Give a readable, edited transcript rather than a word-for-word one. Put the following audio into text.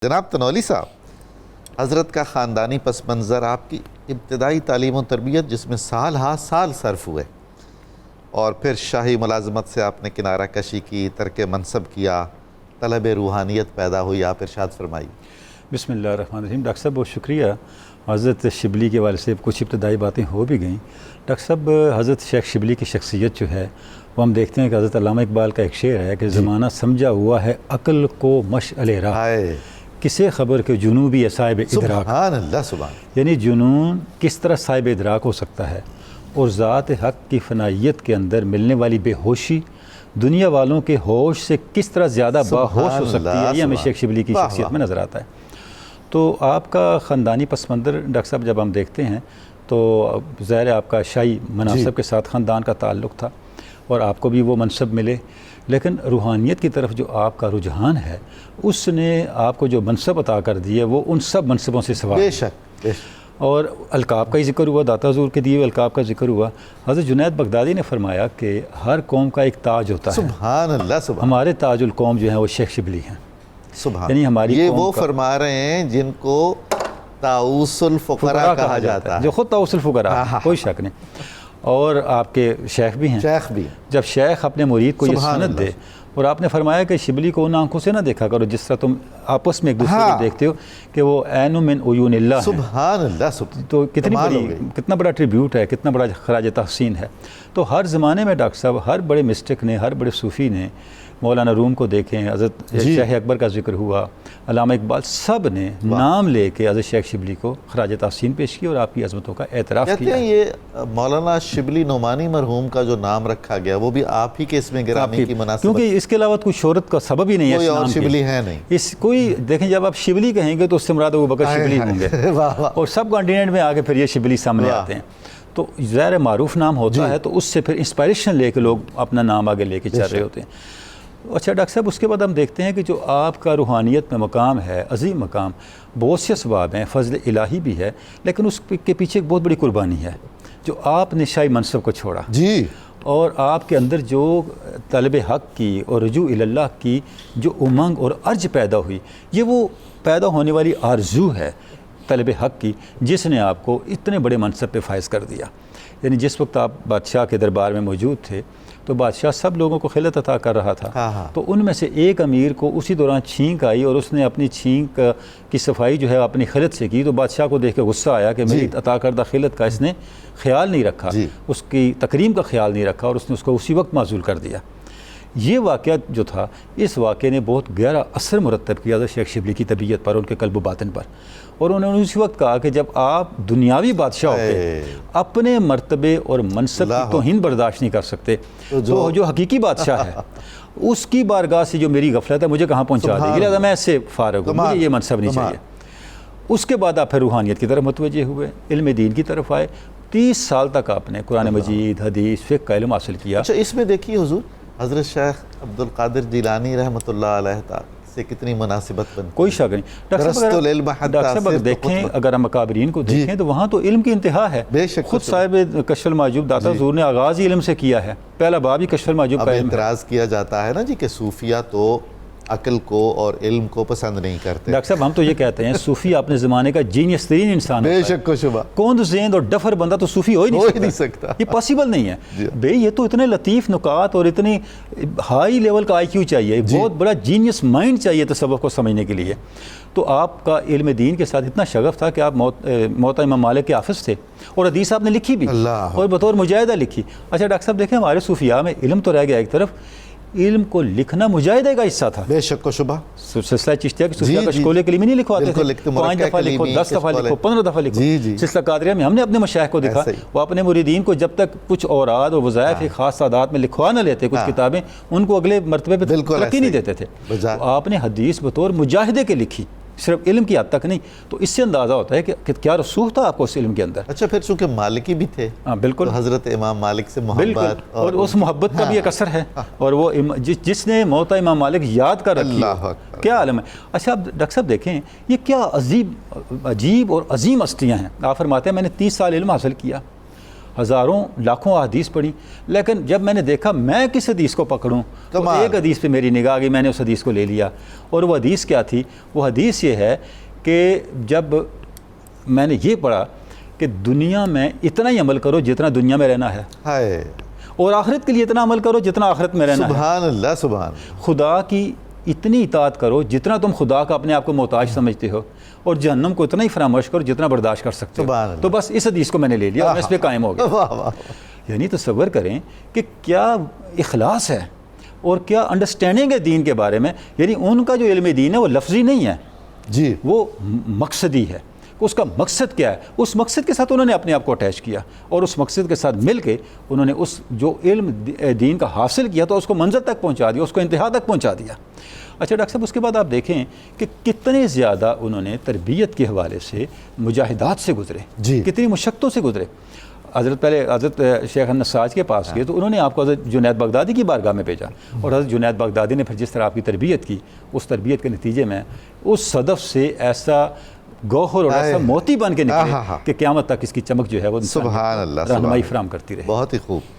جناب تنولی صاحب، حضرت کا خاندانی پس منظر، آپ کی ابتدائی تعلیم و تربیت جس میں سال ہا سال صرف ہوئے، اور پھر شاہی ملازمت سے آپ نے کنارہ کشی کی، ترک منصب کیا، طلب روحانیت پیدا ہوئی، آپ ارشاد فرمائی۔ بسم اللہ الرحمن الرحیم۔ ڈاکٹر صاحب بہت شکریہ۔ حضرت شبلی کے والد سے کچھ ابتدائی باتیں ہو بھی گئیں۔ ڈاکٹر صاحب حضرت شیخ شبلی کی شخصیت جو ہے وہ ہم دیکھتے ہیں کہ حضرت علامہ اقبال کا ایک شعر ہے کہ زمانہ سمجھا ہوا ہے عقل کو مشعل راہ، کسے خبر کہ جنوبی صاحب ادراک۔ سبحان اللہ، سبحان۔ یعنی جنون کس طرح صاحب ادراک ہو سکتا ہے، اور ذات حق کی فنائیت کے اندر ملنے والی بے ہوشی دنیا والوں کے ہوش سے کس طرح زیادہ باہوش ہو سکتی ہے، یہ ہمیں شیخ شبلی کی شخصیت میں نظر آتا ہے۔ تو آپ کا خاندانی پس منظر ڈاکٹر صاحب جب ہم دیکھتے ہیں تو ظاہر ہے آپ کا شاہی مناصب کے ساتھ خاندان کا تعلق تھا اور آپ کو بھی وہ منصب ملے، لیکن روحانیت کی طرف جو آپ کا رجحان ہے اس نے آپ کو جو منصب عطا کر دی ہے وہ ان سب منصبوں سے سوا۔ بے شک، بے شک۔ اور القاب کا ہی ذکر ہوا، داتا حضور کے دیے ہوئے القاب کا ذکر ہوا۔ حضرت جنید بغدادی نے فرمایا کہ ہر قوم کا ایک تاج ہوتا ہے، سبحان اللہ، سبحان۔ ہمارے تاج القوم جو ہیں وہ شیخ شبلی ہیں۔ سبحان، یعنی ہماری یہ قوم وہ کا فرما رہے ہیں جن کو طاؤس الفقراء کہا جاتا ہے، جو خود طاؤس الفقراء، کوئی شک نہیں۔ اور آپ کے شیخ بھی ہیں، شیخ بھی۔ جب شیخ اپنے مرید کو یہ سبحان سند دے، اور آپ نے فرمایا کہ شبلی کو ان آنکھوں سے نہ دیکھا کرو جس طرح تم آپس میں ایک دوسرے کو دیکھتے ہو کہ وہ عین من عیون اللہ ہیں۔ سبحان اللہ، سبحان۔ تو کتنا بڑا ٹریبیوٹ ہے، کتنا بڑا خراج تحسین ہے۔ تو ہر زمانے میں ڈاکٹر صاحب ہر بڑے مسٹک نے، ہر بڑے صوفی نے، مولانا روم کو دیکھیں، حضرت شیخ اکبر کا ذکر ہوا، علامہ اقبال، سب نے نام لے کے حضرت شیخ شبلی کو خراج تحسین پیش کی اور آپ کی عظمتوں کا اعتراف کیا۔ کہتے ہیں یہ مولانا شبلی نعمانی مرحوم کا جو نام رکھا گیا وہ بھی آپ ہی کے اسم گرامی کی مناسبت، کیونکہ اس کے علاوہ کوئی شہرت کا سبب ہی نہیں ہے، کوئی اور شبلی ہے نہیں۔ اس کوئی دیکھیں جب آپ شبلی کہیں گے تو اس سے مراد ابوبکر شبلی ہوں گے، اور سب کانٹیننٹ میں آگے پھر یہ شبلی سامنے آتے ہیں۔ تو ظاہر معروف نام ہوتا ہے تو اس سے پھر انسپائریشن لے کے لوگ اپنا نام آگے لے کے چل رہے ہوتے ہیں۔ اچھا ڈاکٹر صاحب، اس کے بعد ہم دیکھتے ہیں کہ جو آپ کا روحانیت میں مقام ہے، عظیم مقام، بہت سے اسباب ہیں، فضل الہی بھی ہے، لیکن اس کے پیچھے ایک بہت بڑی قربانی ہے جو آپ نے شاہی منصب کو چھوڑا، جی، اور آپ کے اندر جو طلب حق کی اور رجوع اللہ کی جو امنگ اور ارج پیدا ہوئی، یہ وہ پیدا ہونے والی آرزو ہے طلب حق کی جس نے آپ کو اتنے بڑے منصب پہ فائز کر دیا۔ یعنی جس وقت آپ بادشاہ کے دربار میں موجود تھے تو بادشاہ سب لوگوں کو خلعت عطا کر رہا تھا، تو ان میں سے ایک امیر کو اسی دوران چھینک آئی اور اس نے اپنی چھینک کی صفائی جو ہے اپنی خلعت سے کی، تو بادشاہ کو دیکھ کے غصہ آیا کہ میری عطا کردہ خلعت کا اس نے خیال نہیں رکھا، اس کی تکریم کا خیال نہیں رکھا، اور اس نے اس کو اسی وقت معزول کر دیا۔ یہ واقعہ جو تھا، اس واقعے نے بہت گہرا اثر مرتب کیا تھا شیخ شبلی کی طبیعت پر، ان کے قلب و باطن پر، اور انہوں نے اسی وقت کہا کہ جب آپ دنیاوی بادشاہ ہوتے اپنے مرتبے اور منصب کی توہین برداشت نہیں کر سکتے تو جو حقیقی بادشاہ ہے اس کی بارگاہ سے جو میری غفلت ہے مجھے کہاں پہنچا دے گی، لہذا میں اس سے فارغ ہوں، مجھے یہ منصب نہیں چاہیے۔ اس کے بعد آپ پھر روحانیت کی طرف متوجہ ہوئے، علم دین کی طرف آئے، 30 سال تک آپ نے قرآن مجید، حدیث، فقہ کا علم حاصل کیا۔ اچھا، اس میں دیکھیے حضور حضرت شیخ عبدالقادر جیلانی رحمۃ اللہ علیہ سے کتنی مناسبت بنتی، کوئی شک نہیں۔ ڈاکٹر صاحب اگر دیکھیں، اگر ہم اکابرین کو دیکھیں تو وہاں تو علم کی انتہا ہے۔ خود صاحب کشف المحجوب داتا حضور نے آغاز ہی علم سے کیا ہے، پہلا باب ہی کشف المحجوب کا علم ہے۔ اعتراض کیا جاتا ہے نا جی کہ صوفیہ تو عقل کو اور علم کو پسند نہیں کرتے۔ ڈاکٹر صاحب ہم تو یہ کہتے ہیں صوفی اپنے زمانے کا جینیس ترین انسان بے شک و شبہ، کوند ذہن اور ڈفر بندہ تو صوفی ہو ہی نہیں سکتا، یہ پاسبل نہیں ہے بھئی، یہ تو اتنے لطیف نکات اور اتنی ہائی لیول کا آئی کیو چاہیے، بہت بڑا جینیس مائنڈ چاہیے تصوف کو سمجھنے کے لیے۔ تو آپ کا علم دین کے ساتھ اتنا شغف تھا کہ آپ موطا امام مالک کے حافظ تھے، اور حدیث آپ نے لکھی بھی اور بطور مجاہدہ لکھی۔ اچھا ڈاکٹر صاحب دیکھیں، ہمارے صوفیاء میں علم تو رہ گیا ایک طرف، علم کو لکھنا مجاہدے کا حصہ تھا۔ بے شک و شبہ، سلسلہ چشتیہ کی صوفیاء کا شکولے کلیمی نہیں لکھواتے تھے، 5 دفعہ لکھو، 10 دفعہ لکھو، 15 دفعہ لکھو۔ سلسلہ قادریہ میں ہم نے اپنے مشائخ کو دیکھا، وہ اپنے مریدین کو جب تک کچھ اوراد اور وظائف ایک خاص تعداد میں لکھوا نہ لیتے کچھ کتابیں، ان کو اگلے مرتبے پہ ترقی نہیں دیتے تھے۔ تو آپ نے حدیث بطور مجاہدے کے لکھی، صرف علم کی حد تک نہیں، تو اس سے اندازہ ہوتا ہے کہ کیا رسوخ تھا آپ کو اس علم کے اندر۔ اچھا پھر چونکہ مالکی بھی تھے، بالکل، تو حضرت امام مالک سے محبت اور اس محبت کا بھی ایک اثر ہے، اور وہ جس نے موطا امام مالک یاد کر رکھی، کیا عالم ہے۔ اچھا ڈاکٹر صاحب دیکھیں، یہ کیا عجیب اور عظیم ہستیاں ہیں۔ آپ فرماتے ہیں میں نے 30 سال علم حاصل کیا، ہزاروں لاکھوں احادیث پڑھی، لیکن جب میں نے دیکھا میں کس حدیث کو پکڑوں تو کمال۔ ایک حدیث پہ میری نگاہ گئی، میں نے اس حدیث کو لے لیا۔ اور وہ حدیث کیا تھی؟ وہ حدیث یہ ہے کہ جب میں نے یہ پڑھا کہ دنیا میں اتنا ہی عمل کرو جتنا دنیا میں رہنا ہے، ہائے اور آخرت کے لیے اتنا عمل کرو جتنا آخرت میں رہنا ہے، سبحان اللہ سبحان اللہ۔ خدا کی اتنی اطاعت کرو جتنا تم خدا کا اپنے آپ کو محتاج سمجھتے ہو، اور جہنم کو اتنا ہی فراموش کرو جتنا برداشت کر سکتے سبحان ہو۔ اللہ۔ تو بس اس حدیث کو میں نے لے لیا اور میں اس پہ قائم ہو گیا۔ واہ واہ۔ یعنی تصور کریں کہ کیا اخلاص ہے اور کیا انڈرسٹینڈنگ ہے دین کے بارے میں۔ یعنی ان کا جو علم دین ہے وہ لفظی نہیں ہے، جی وہ مقصدی ہے۔ اس کا مقصد کیا ہے، اس مقصد کے ساتھ انہوں نے اپنے آپ کو اٹیچ کیا، اور اس مقصد کے ساتھ مل کے انہوں نے اس جو علم دین کا حاصل کیا تو اس کو منزل تک پہنچا دیا، اس کو انتہا تک پہنچا دیا۔ اچھا ڈاکٹر صاحب، اس کے بعد آپ دیکھیں کہ کتنے زیادہ انہوں نے تربیت کے حوالے سے مجاہدات سے گزرے، جی۔ کتنی مشقتوں سے گزرے۔ حضرت شیخ النساج کے پاس گئے تو انہوں نے آپ کو حضرت جنید بغدادی کی بارگاہ میں بھیجا، اور حضرت جنید بغدادی نے پھر جس طرح آپ کی تربیت کی، اس تربیت کے نتیجے میں اس صدف سے ایسا گوہر اور ایسا موتی بن کے نکلے کہ قیامت تک اس کی چمک جو ہے وہ انسان سبحان اللہ رہنمائی فراہم کرتی رہے۔ بہت ہی خوب۔